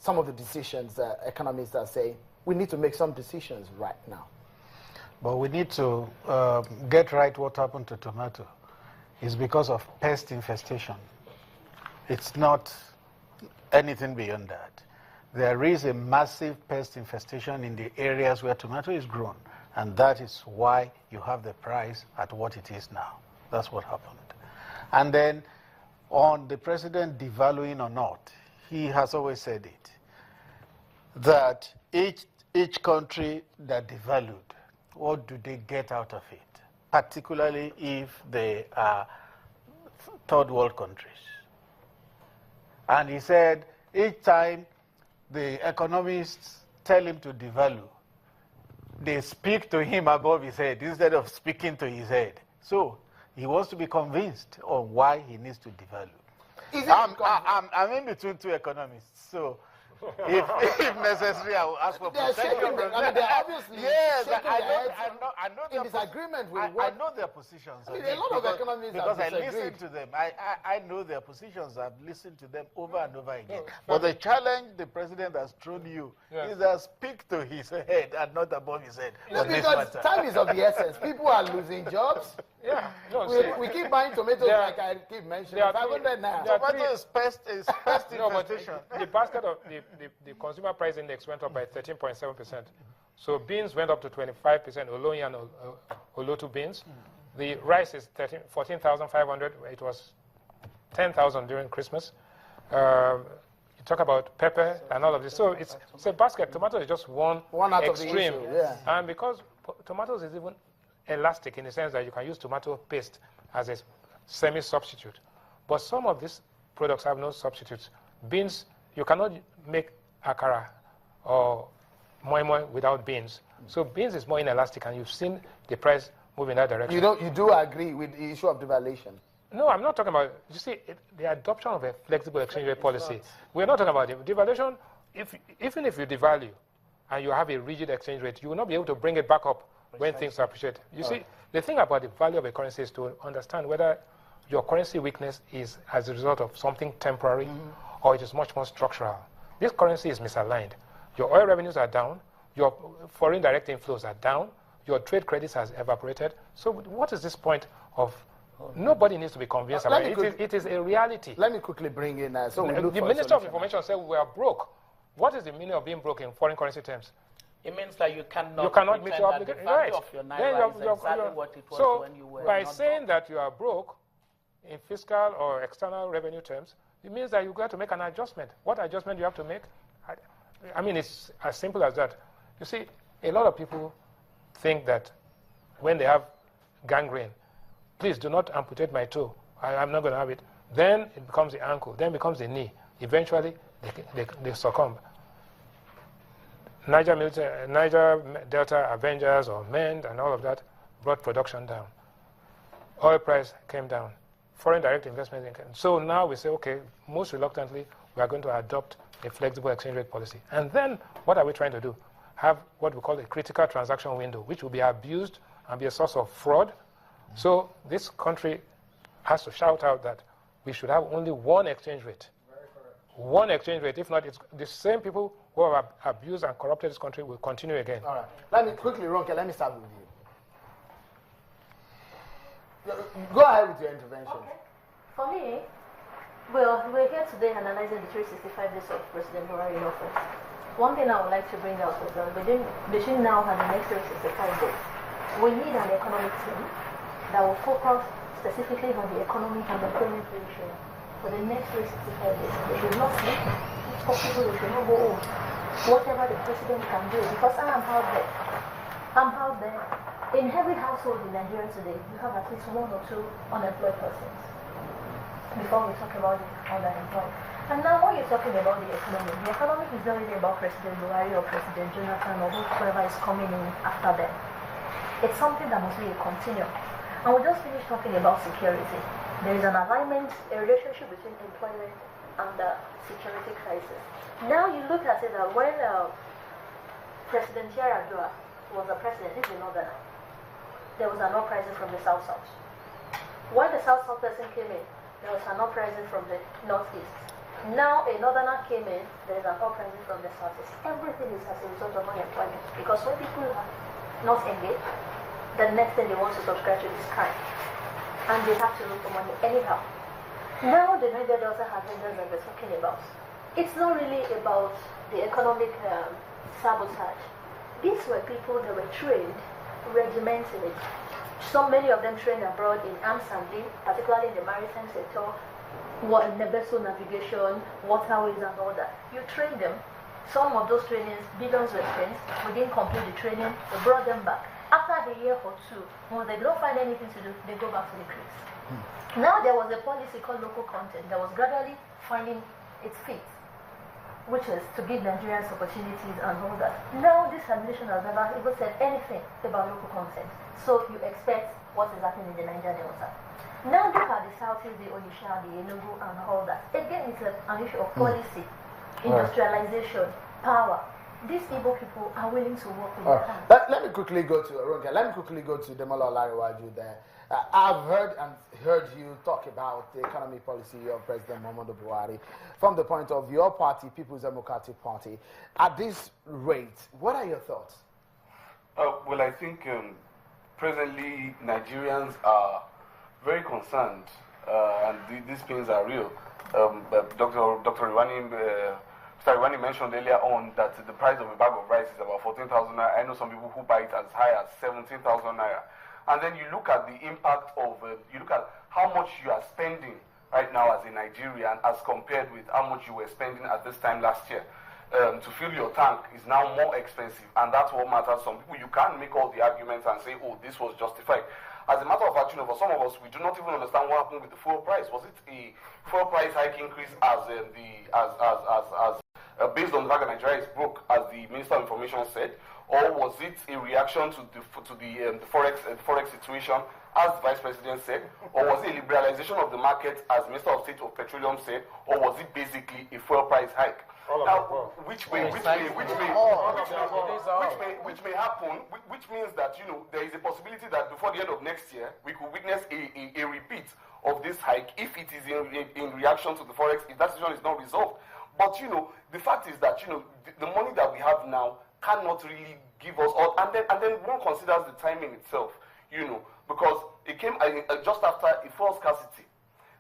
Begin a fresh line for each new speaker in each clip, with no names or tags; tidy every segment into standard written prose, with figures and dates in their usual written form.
some of the decisions that economists are saying we need to make some decisions right now.
But we need to get right what happened to tomato. It's because of pest infestation. It's not anything beyond that. There is a massive pest infestation in the areas where tomato is grown, and that is why you have the price at what it is now. That's what happened. And then on the president devaluing or not, he has always said it, that each country that devalued, what do they get out of it? Particularly if they are third world countries. And he said each time the economists tell him to devalue, they speak to him above his head instead of speaking to his head. So he wants to be convinced on why he needs to devalue. I'm in between two economists, so if necessary, I will ask for protection.
They're obviously
I know
in disagreement with
I know their positions.
A lot of economists
because I listen to them. I know their positions. I've listened to them over and over again. But the challenge the president has thrown you is that speak to his head and not above his head.
No, because time is of the essence. People are losing jobs. We keep buying tomatoes like I keep mentioning. 500 now.
Tomato is pest infestation.
The basket of the consumer price index went up by 13.7%. So beans went up to 25%, Oloyi and Olotu beans. The rice is 14,500. It was 10,000 during Christmas. You talk about pepper and all of this. So it's a basket. Tomato is just one
out
extreme.
of the issue,
And because tomatoes is even elastic in the sense that you can use tomato paste as a semi-substitute. But some of these products have no substitutes. Beans, you cannot make akara or moi moi without beans. So beans is more inelastic, and you've seen the price move in that direction.
You do agree with the issue of devaluation?
No, I'm not talking about, you see, the adoption of a flexible exchange rate policy. We're not talking about devaluation. Even if you devalue and you have a rigid exchange rate, you will not be able to bring it back up when things appreciate. You see, the thing about the value of a currency is to understand whether your currency weakness is as a result of something temporary or it is much more structural. This currency is misaligned. Your oil revenues are down, your foreign direct inflows are down, your trade credits has evaporated. So what is this point of, nobody needs to be convinced about it. It is a reality.
Let me quickly bring in,
the Minister of Information said we are broke. What is the meaning of being broke in foreign currency terms?
It means that you cannot
meet your obligation. Right.
Of your naira is exactly what it was when you were
by saying that you are broke in fiscal or external revenue terms, it means that you got to make an adjustment. What adjustment do you have to make? I mean, it's as simple as that. You see, a lot of people think that when they have gangrene, please do not amputate my toe. I'm not going to have it. Then it becomes the ankle. Then it becomes the knee. Eventually, they succumb. Niger Delta Avengers or MEND and all of that brought production down. Oil price came down. Foreign direct investment came down. So now we say, okay, most reluctantly, we are going to adopt a flexible exchange rate policy. And then what are we trying to do? Have what we call a critical transaction window, which will be abused and be a source of fraud. So this country has to shout out that we should have only one exchange rate. One exchange rate. If not, it's the same people who have abused and corrupted this country will continue again.
All right. Let me quickly, Ronke, let me start with you. Go ahead with your intervention.
Okay. For me, well, we're here today analyzing the 365 days of President Buhari in office. One thing I would like to bring out is that between now and the next 365 days, we need an economic team that will focus specifically on the economic and employment ratio for the next 365 days. They should not sleep. It's possible they should not go home. Whatever the president can do, because I am out there. I'm out there. In every household in Nigeria today, you have at least one or two unemployed persons. Before we talk about the unemployed. And now when you're talking about the economy is not really about President Buhari or President Jonathan or whoever is coming in after them. It's something that must be a continuum. And we just finished talking about security. There is an alignment, a relationship between employment and the security crisis. Now you look at it that when President Yar'Adua was the president, he's a northerner. There was an uprising from the South-South. When the South-South person came in, there was an uprising from the Northeast. Now a northerner came in, there is an uprising from the southeast. Everything is as a result of unemployment. Because when people are not engaged, the next thing they want to subscribe to is crime. And they have to look for money anyhow. Now the Niger Delta has vendors that we're talking about. It's not really about the economic sabotage. These were people that were trained, regimented. So many of them trained abroad in arms handling, particularly in the maritime sector, in the vessel navigation, waterways and all that. You train them. Some of those trainings, billions were spent. We didn't complete the training. We brought them back. After a year or two, when they don't find anything to do, they go back to the creeks. Now there was a policy called local content that was gradually finding its feet, which is to give Nigerians opportunities and all that. Now this administration has never even said anything about local content. So you expect what is happening in the Niger Delta. Now look at the Southeast, the Onisha, the Enugu and all that. Again, it's an issue of policy, industrialization, power. These Igbo people are willing to work with their hands.
Let me quickly go to Ronke. Let me quickly go to Demola Olariwaju there. I've heard you talk about the economy policy of President Muhammadu Buhari from the point of your party, People's Democratic Party. At this rate, what are your thoughts?
Well, I think presently Nigerians are very concerned, and these pains are real. Dr. Rwani mentioned earlier on that the price of a bag of rice is about 14,000 naira. I know some people who buy it as high as 17,000 naira. And then you look at the impact of, you look at how much you are spending right now as a Nigerian as compared with how much you were spending at this time last year. To fill your tank is now more expensive, and that's what matters. Some people, you can't make all the arguments and say, oh, this was justified. As a matter of fact, for some of us, we do not even understand what happened with the fuel price. Was it a fuel price hike increase based on the fact that Nigeria is broke, as the Minister of Information said, or was it a reaction to the forex situation, as the Vice President said, or was it a liberalization of the market, as Minister of State of Petroleum said, or was it basically a fuel price hike? Now, which may happen, which means that there is a possibility that before the end of next year we could witness a repeat of this hike if it is in reaction to the forex, if that situation is not resolved. But the fact is that the money that we have now cannot really give us all, and then one considers the timing itself, because it came just after a fuel scarcity.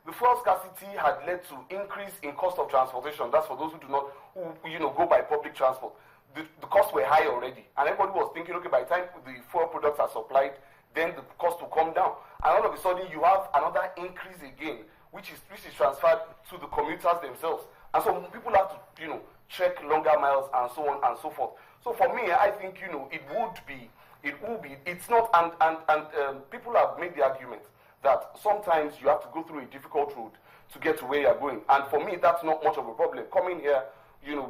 The fuel scarcity had led to increase in cost of transportation. That's for those who do not, go by public transport. The costs were high already, and everybody was thinking, okay, by the time the fuel products are supplied, then the cost will come down. And all of a sudden, you have another increase again, which is transferred to the commuters themselves. And so people have to, trek longer miles and so on and so forth. So for me, I think, it's not, and people have made the argument that sometimes you have to go through a difficult road to get to where you're going. And for me, that's not much of a problem. Coming here,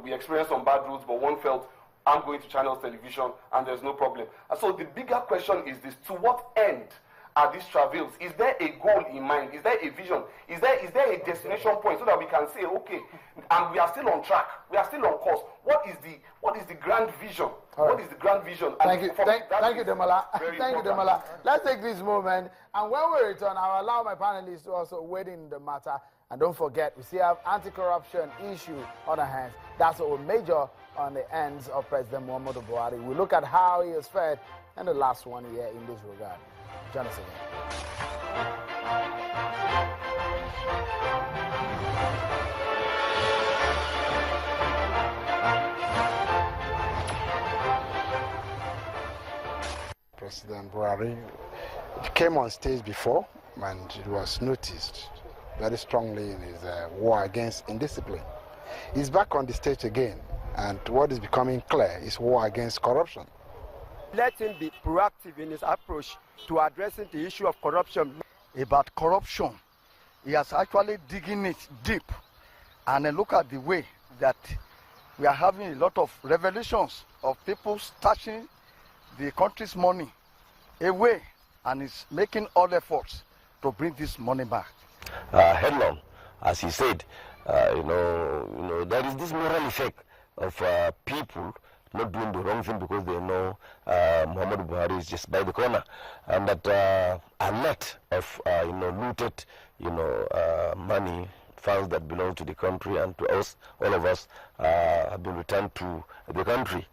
we experienced some bad roads, but one felt, I'm going to Channels Television, and there's no problem. And so the bigger question is this: to what end are these travels? Is there a goal in mind? Is there a vision? Is there a destination point so that we can say, okay, and we are still on track, we are still on course? What is the grand vision? Right. What is the grand vision?
Thank you, Demola. Thank you, Demola. Let's take this moment, and when we return, I'll allow my panelists to also weigh in the matter. And don't forget, we still have anti-corruption issue on our hands. That's a major on the ends of President Muhammadu Buhari. We look at how he has fared in the last 1 year in this regard. Join us again.
President Buhari came on stage before, and it was noticed very strongly in his war against indiscipline. He's back on the stage again, and what is becoming clear is war against corruption.
Let him be proactive in his approach to addressing the issue of corruption.
About corruption, he has actually digging it deep, and look at the way that we are having a lot of revelations of people stashing the country's money away, and is making all efforts to bring this money back.
Headlong, as he said, there is this moral effect of people not doing the wrong thing because they know Muhammadu Buhari is just by the corner, and that a lot of looted money funds that belong to the country and to us, all of us, have been returned to the country.